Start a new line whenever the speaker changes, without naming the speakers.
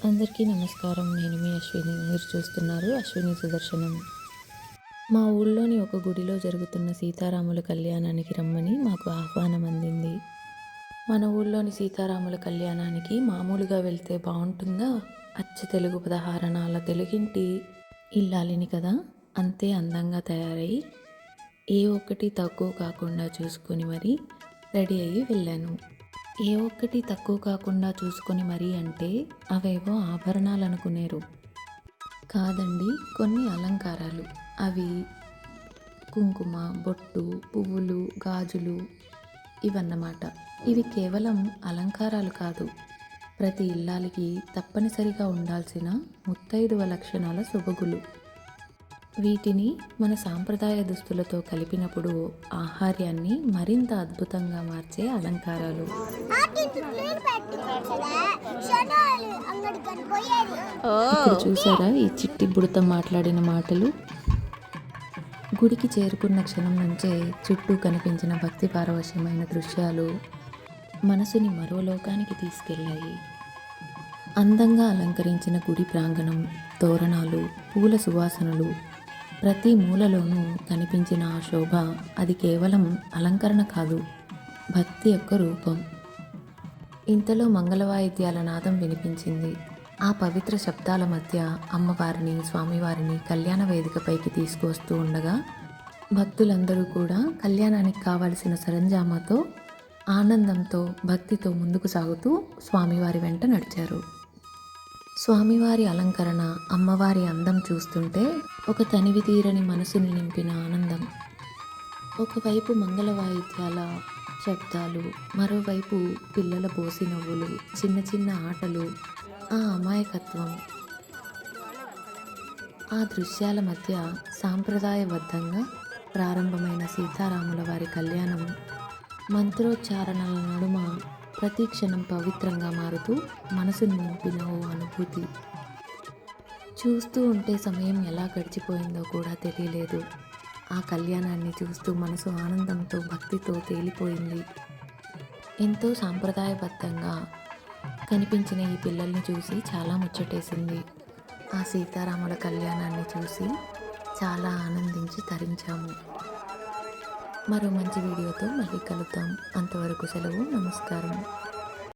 అందరికీ నమస్కారం. నేను మీ అశ్విని. మీరు చూస్తున్నారు అశ్విని సుదర్శనం. మా ఊళ్ళోని ఒక గుడిలో జరుగుతున్న సీతారాముల కళ్యాణానికి రమ్మని మాకు ఆహ్వానం అందింది. మన ఊళ్ళోని సీతారాముల కళ్యాణానికి మామూలుగా వెళ్తే బాగుంటుందా? అచ్చ తెలుగు పదహారణాల తెలుగింటి ఇల్లాలిని కదా, అంతే అందంగా తయారై ఏ ఒక్కటి తక్కువ కాకుండా చూసుకొని మరీ రెడీ అయ్యి వెళ్ళాను. ఏ ఒక్కటి తక్కువ కాకుండా చూసుకొని మరీ అంటే అవేవో ఆభరణాలు అనుకునేరు కాదండి, కొన్ని అలంకారాలు. అవి కుంకుమ, బొట్టు, పువ్వులు, గాజులు ఇవన్నమాట. ఇవి కేవలం అలంకారాలు కాదు, ప్రతి ఇల్లాలికి తప్పనిసరిగా ఉండాల్సిన ముత్తైదువ లక్షణాల సొబగులు. వీటిని మన సాంప్రదాయ దుస్తులతో కలిపినప్పుడు ఆహార్యాన్ని మరింత అద్భుతంగా మార్చే అలంకారాలు. ఇప్పుడు చూసారా ఈ చిట్టి బుడత మాట్లాడిన మాటలు? గుడికి చేరుకున్న క్షణం నుంచే చుట్టూ కనిపించిన భక్తి పారవశ్యమైన దృశ్యాలు మనసుని మరో లోకానికి తీసుకెళ్ళాయి. అందంగా అలంకరించిన గుడి ప్రాంగణం, తోరణాలు, పూల సువాసనలు, ప్రతి మూలలోనూ కనిపించిన ఆ శోభ అది కేవలం అలంకరణ కాదు, భక్తి యొక్క రూపం. ఇంతలో మంగళవాయిద్యాల నాదం వినిపించింది. ఆ పవిత్ర శబ్దాల మధ్య అమ్మవారిని, స్వామివారిని కళ్యాణ వేదికపైకి తీసుకువస్తూ ఉండగా భక్తులందరూ కూడా కళ్యాణానికి కావలసిన సరంజామాతో ఆనందంతో భక్తితో ముందుకు సాగుతూ స్వామివారి వెంట నడిచారు. స్వామివారి అలంకరణ, అమ్మవారి అందం చూస్తుంటే ఒక తనివి తీరని మనసుని నింపిన ఆనందం. ఒకవైపు మంగళ వాయిద్యాల శబ్దాలు, మరోవైపు పిల్లల బోసి నవ్వులు, చిన్న చిన్న ఆటలు, ఆ అమాయకత్వం. ఆ దృశ్యాల మధ్య సాంప్రదాయబద్ధంగా ప్రారంభమైన సీతారాముల వారి కళ్యాణం మంత్రోచ్చారణల నడుమ ప్రతి క్షణం పవిత్రంగా మారుతూ మనసుని నింపిన ఓ అనుభూతి. చూస్తూ ఉంటే సమయం ఎలా గడిచిపోయిందో కూడా తెలియలేదు. ఆ కళ్యాణాన్ని చూస్తూ మనసు ఆనందంతో, భక్తితో తేలిపోయింది. ఎంతో సాంప్రదాయబద్ధంగా కనిపించిన ఈ పిల్లల్ని చూసి చాలా ముచ్చటేసింది. ఆ సీతారాముల కళ్యాణాన్ని చూసి చాలా ఆనందించి తరించాము. మరో మంచి వీడియోతో మళ్ళీ కలుద్దాం. అంతవరకు సెలవు. నమస్కారం.